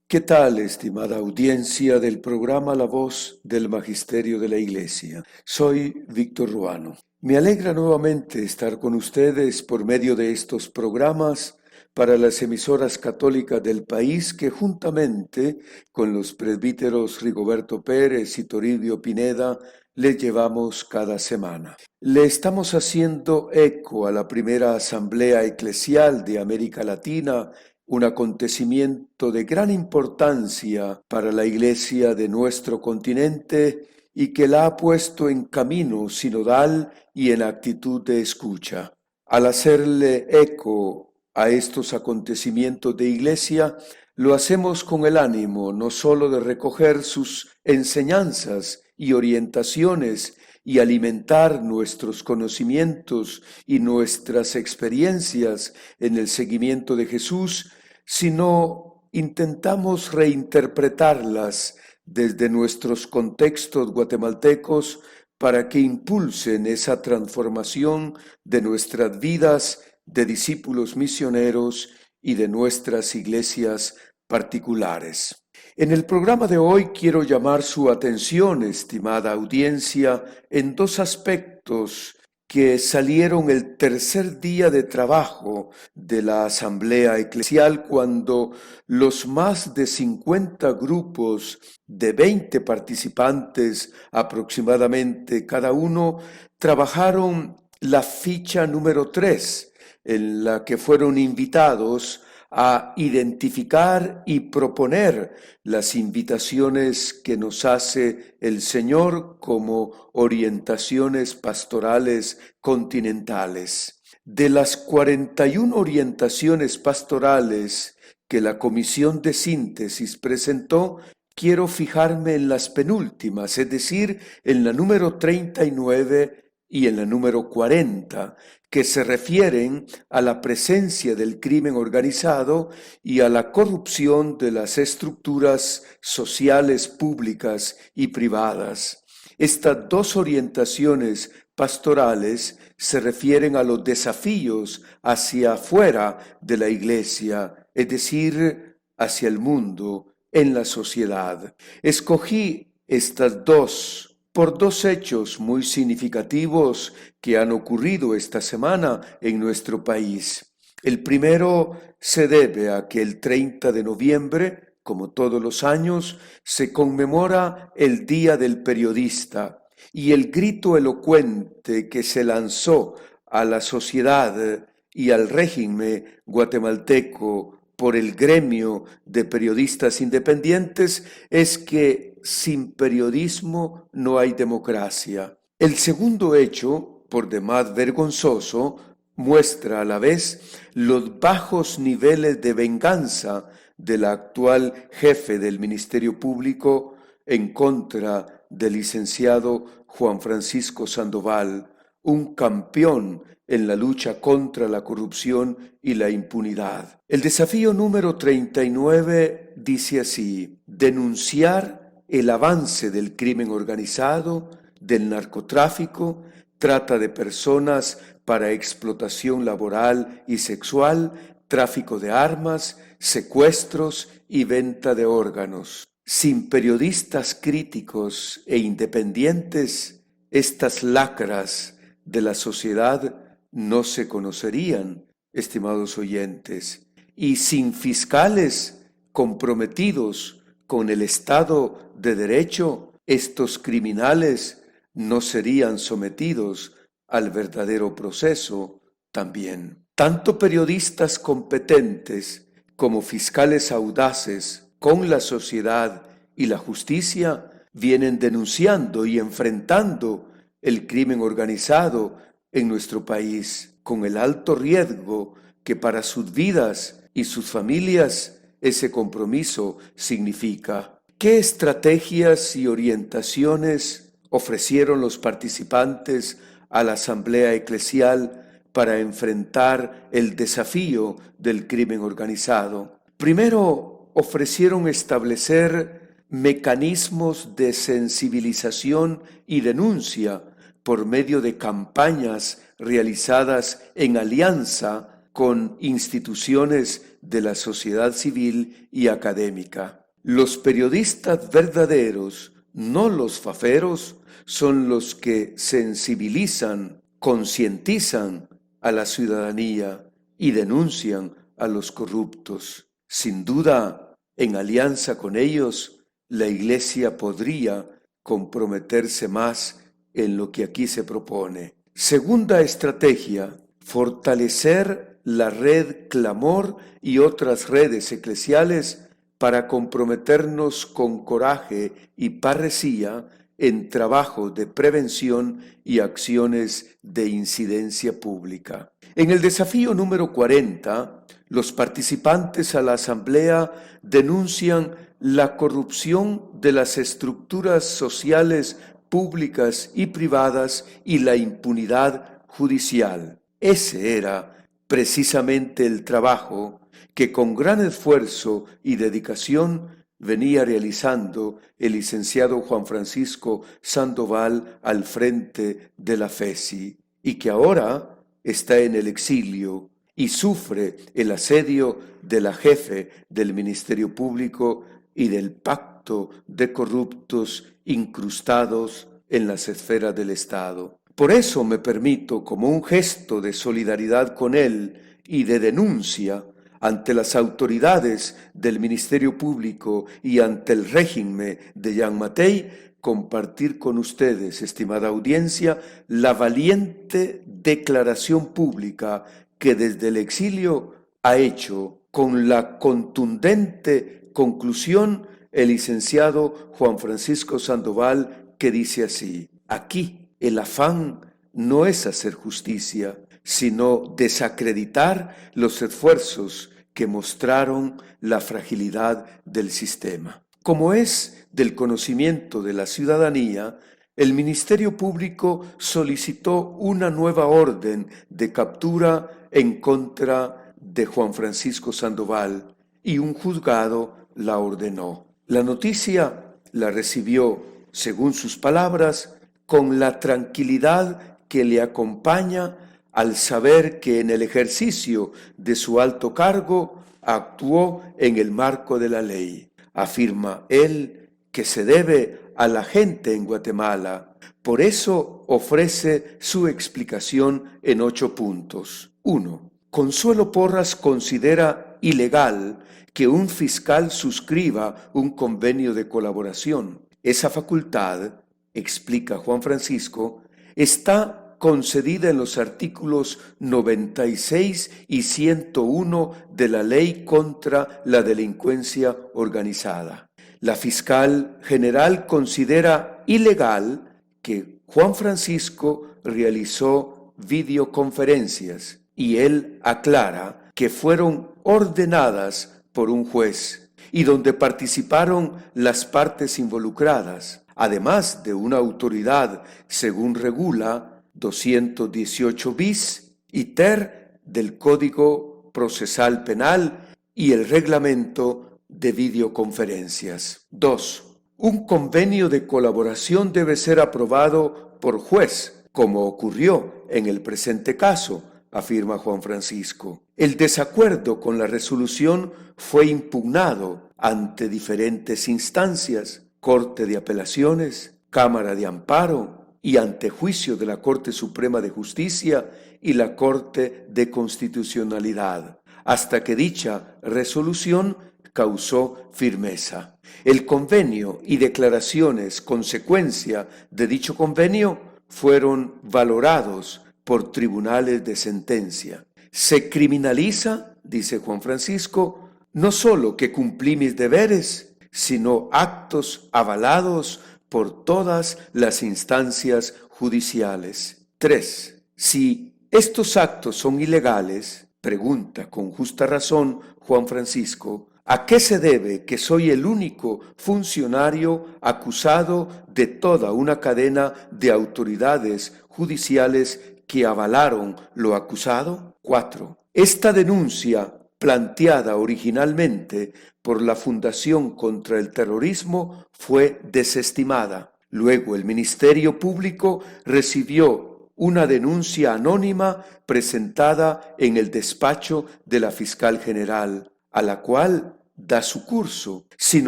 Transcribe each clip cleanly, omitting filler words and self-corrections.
¿Qué tal, estimada audiencia del programa La Voz del Magisterio de la Iglesia? Soy Víctor Ruano. Me alegra nuevamente estar con ustedes por medio de estos programas para las emisoras católicas del país que juntamente con los presbíteros Rigoberto Pérez y Toribio Pineda les llevamos cada semana. Le estamos haciendo eco a la primera asamblea eclesial de América Latina, un acontecimiento de gran importancia para la Iglesia de nuestro continente y que la ha puesto en camino sinodal y en actitud de escucha. Al hacerle eco a estos acontecimientos de Iglesia, lo hacemos con el ánimo no solo de recoger sus enseñanzas y orientaciones y alimentar nuestros conocimientos y nuestras experiencias en el seguimiento de Jesús, sino intentamos reinterpretarlas desde nuestros contextos guatemaltecos para que impulsen esa transformación de nuestras vidas de discípulos misioneros y de nuestras iglesias particulares. En el programa de hoy quiero llamar su atención, estimada audiencia, en dos aspectos que salieron el tercer día de trabajo de la Asamblea Eclesial cuando los más de 50 grupos de 20 participantes aproximadamente cada uno trabajaron la ficha número 3, en la que fueron invitados a identificar y proponer las invitaciones que nos hace el Señor como orientaciones pastorales continentales. De las 41 orientaciones pastorales que la Comisión de Síntesis presentó, quiero fijarme en las penúltimas, es decir, en la número 39 y en la número 40, que se refieren a la presencia del crimen organizado y a la corrupción de las estructuras sociales públicas y privadas. Estas dos orientaciones pastorales se refieren a los desafíos hacia afuera de la Iglesia, es decir, hacia el mundo, en la sociedad. Escogí estas dos por dos hechos muy significativos que han ocurrido esta semana en nuestro país. El primero se debe a que el 30 de noviembre, como todos los años, se conmemora el Día del Periodista y el grito elocuente que se lanzó a la sociedad y al régimen guatemalteco por el gremio de periodistas independientes es que sin periodismo no hay democracia. El segundo hecho, por demás vergonzoso, muestra a la vez los bajos niveles de venganza del actual jefe del Ministerio Público en contra del licenciado Juan Francisco Sandoval, un campeón en la lucha contra la corrupción y la impunidad. El desafío número 39 dice así: denunciar el avance del crimen organizado, del narcotráfico, trata de personas para explotación laboral y sexual, tráfico de armas, secuestros y venta de órganos. Sin periodistas críticos e independientes, estas lacras de la sociedad no se conocerían, estimados oyentes, y sin fiscales comprometidos con el Estado de Derecho, estos criminales no serían sometidos al verdadero proceso también. Tanto periodistas competentes como fiscales audaces con la sociedad y la justicia vienen denunciando y enfrentando el crimen organizado en nuestro país, con el alto riesgo que para sus vidas y sus familias ese compromiso significa. ¿Qué estrategias y orientaciones ofrecieron los participantes a la Asamblea Eclesial para enfrentar el desafío del crimen organizado? Primero, ofrecieron establecer mecanismos de sensibilización y denuncia por medio de campañas realizadas en alianza con instituciones de la sociedad civil y académica. Los periodistas verdaderos, no los faferos, son los que sensibilizan, concientizan a la ciudadanía y denuncian a los corruptos. Sin duda, en alianza con ellos, la Iglesia podría comprometerse más en lo que aquí se propone. Segunda estrategia, fortalecer la red Clamor y otras redes eclesiales para comprometernos con coraje y parresía en trabajo de prevención y acciones de incidencia pública. En el desafío número 40, los participantes a la asamblea denuncian la corrupción de las estructuras sociales públicas y privadas y la impunidad judicial. Ese era precisamente el trabajo que con gran esfuerzo y dedicación venía realizando el licenciado Juan Francisco Sandoval al frente de la FESI y que ahora está en el exilio y sufre el asedio de la jefe del Ministerio Público y del pacto de corruptos incrustados en las esferas del Estado. Por eso me permito, como un gesto de solidaridad con él y de denuncia ante las autoridades del Ministerio Público y ante el régimen de Jean Mattei, compartir con ustedes, estimada audiencia, la valiente declaración pública que desde el exilio ha hecho con la contundente conclusión el licenciado Juan Francisco Sandoval, que dice así: aquí el afán no es hacer justicia, sino desacreditar los esfuerzos que mostraron la fragilidad del sistema. Como es del conocimiento de la ciudadanía, el Ministerio Público solicitó una nueva orden de captura en contra de Juan Francisco Sandoval y un juzgado la ordenó. La noticia la recibió, según sus palabras, con la tranquilidad que le acompaña al saber que en el ejercicio de su alto cargo actuó en el marco de la ley. Afirma él que se debe a la gente en Guatemala. Por eso ofrece su explicación en 8 puntos. 1. Consuelo Porras considera ilegal que un fiscal suscriba un convenio de colaboración. Esa facultad, explica Juan Francisco, está concedida en los artículos 96 y 101 de la Ley contra la Delincuencia Organizada. La fiscal general considera ilegal que Juan Francisco realizó videoconferencias y él aclara que fueron ordenadas por un juez y donde participaron las partes involucradas, además de una autoridad, según regula 218 bis y ter del Código Procesal Penal y el Reglamento de Videoconferencias. 2. Un convenio de colaboración debe ser aprobado por juez, como ocurrió en el presente caso, afirma Juan Francisco. El desacuerdo con la resolución fue impugnado ante diferentes instancias, Corte de Apelaciones, Cámara de Amparo y ante juicio de la Corte Suprema de Justicia y la Corte de Constitucionalidad, hasta que dicha resolución causó firmeza. El convenio y declaraciones consecuencia de dicho convenio fueron valorados por tribunales de sentencia. Se criminaliza, dice Juan Francisco, no solo que cumplí mis deberes, sino actos avalados por todas las instancias judiciales. 3. Si estos actos son ilegales, pregunta con justa razón Juan Francisco, ¿a qué se debe que soy el único funcionario acusado de toda una cadena de autoridades judiciales que avalaron lo acusado? 4. Esta denuncia, planteada originalmente por la Fundación contra el Terrorismo, fue desestimada. Luego el Ministerio Público recibió una denuncia anónima presentada en el despacho de la fiscal general, a la cual da su curso, sin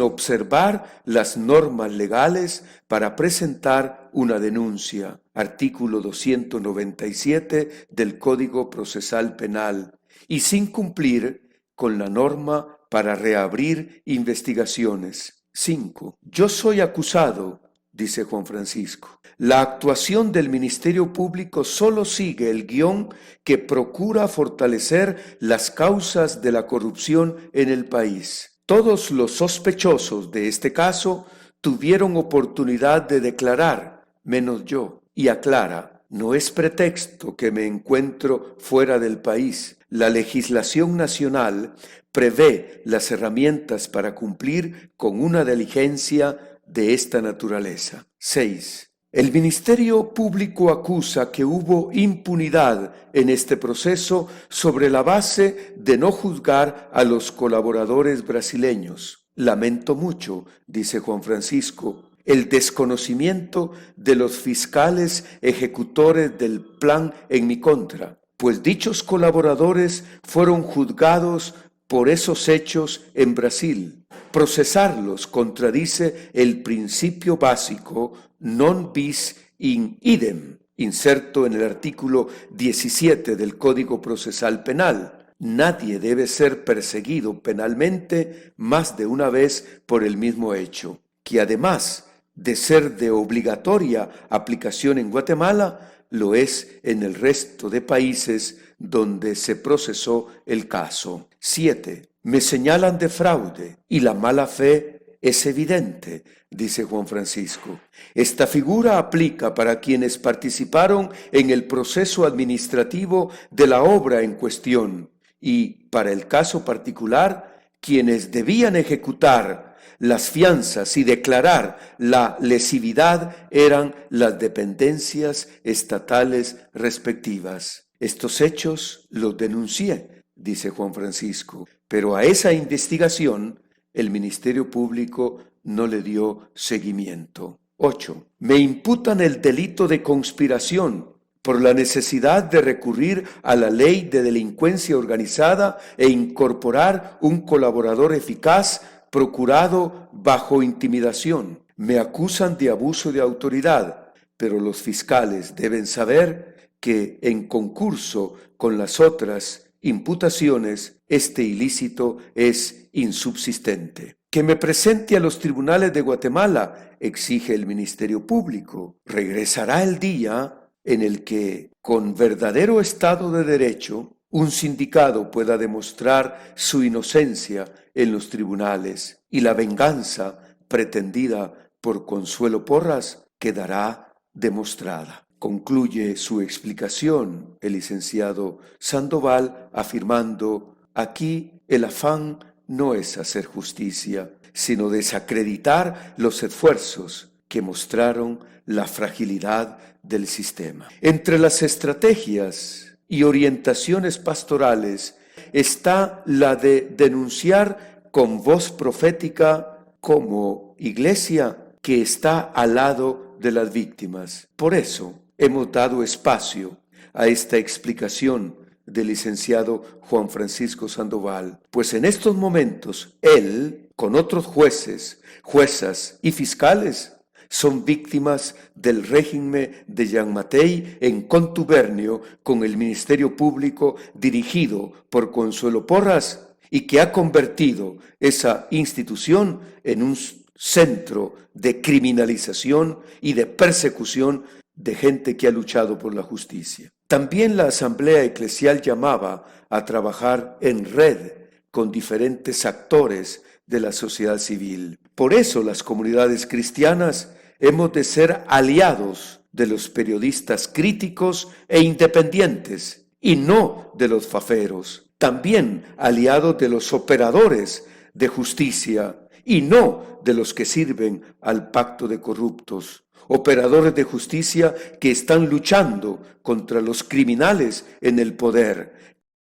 observar las normas legales para presentar una denuncia. Artículo 297 del Código Procesal Penal, y sin cumplir con la norma para reabrir investigaciones. 5. Yo soy acusado, dice Juan Francisco. La actuación del Ministerio Público solo sigue el guión que procura fortalecer las causas de la corrupción en el país. Todos los sospechosos de este caso tuvieron oportunidad de declarar, menos yo, y aclara: no es pretexto que me encuentro fuera del país. La legislación nacional prevé las herramientas para cumplir con una diligencia de esta naturaleza. 6. El Ministerio Público acusa que hubo impunidad en este proceso sobre la base de no juzgar a los colaboradores brasileños. Lamento mucho, dice Juan Francisco, el desconocimiento de los fiscales ejecutores del plan en mi contra, pues dichos colaboradores fueron juzgados por esos hechos en Brasil. Procesarlos contradice el principio básico non bis in idem, inserto en el artículo 17 del Código Procesal Penal. Nadie debe ser perseguido penalmente más de una vez por el mismo hecho, que además de ser de obligatoria aplicación en Guatemala, lo es en el resto de países donde se procesó el caso. 7. Me señalan de fraude y la mala fe es evidente, dice Juan Francisco. Esta figura aplica para quienes participaron en el proceso administrativo de la obra en cuestión y, para el caso particular, quienes debían ejecutar las fianzas y declarar la lesividad eran las dependencias estatales respectivas. Estos hechos los denuncié, dice Juan Francisco, pero a esa investigación el Ministerio Público no le dio seguimiento. 8. Me imputan el delito de conspiración por la necesidad de recurrir a la ley de delincuencia organizada e incorporar un colaborador eficaz procurado bajo intimidación. Me acusan de abuso de autoridad, pero los fiscales deben saber que en concurso con las otras imputaciones, este ilícito es insubsistente. Que me presente a los tribunales de Guatemala, exige el Ministerio Público. Regresará el día en el que, con verdadero Estado de Derecho, un sindicado pueda demostrar su inocencia en los tribunales y la venganza pretendida por Consuelo Porras quedará demostrada. Concluye su explicación el licenciado Sandoval afirmando: aquí el afán no es hacer justicia, sino desacreditar los esfuerzos que mostraron la fragilidad del sistema. Entre las estrategias y orientaciones pastorales está la de denunciar con voz profética como iglesia que está al lado de las víctimas. Por eso hemos dado espacio a esta explicación del licenciado Juan Francisco Sandoval, pues en estos momentos él, con otros jueces, juezas y fiscales, son víctimas del régimen de Jean Mattei en contubernio con el Ministerio Público dirigido por Consuelo Porras y que ha convertido esa institución en un centro de criminalización y de persecución de gente que ha luchado por la justicia. También la Asamblea Eclesial llamaba a trabajar en red con diferentes actores de la sociedad civil. Por eso las comunidades cristianas hemos de ser aliados de los periodistas críticos e independientes y no de los faferos. También aliados de los operadores de justicia y no de los que sirven al pacto de corruptos. Operadores de justicia que están luchando contra los criminales en el poder,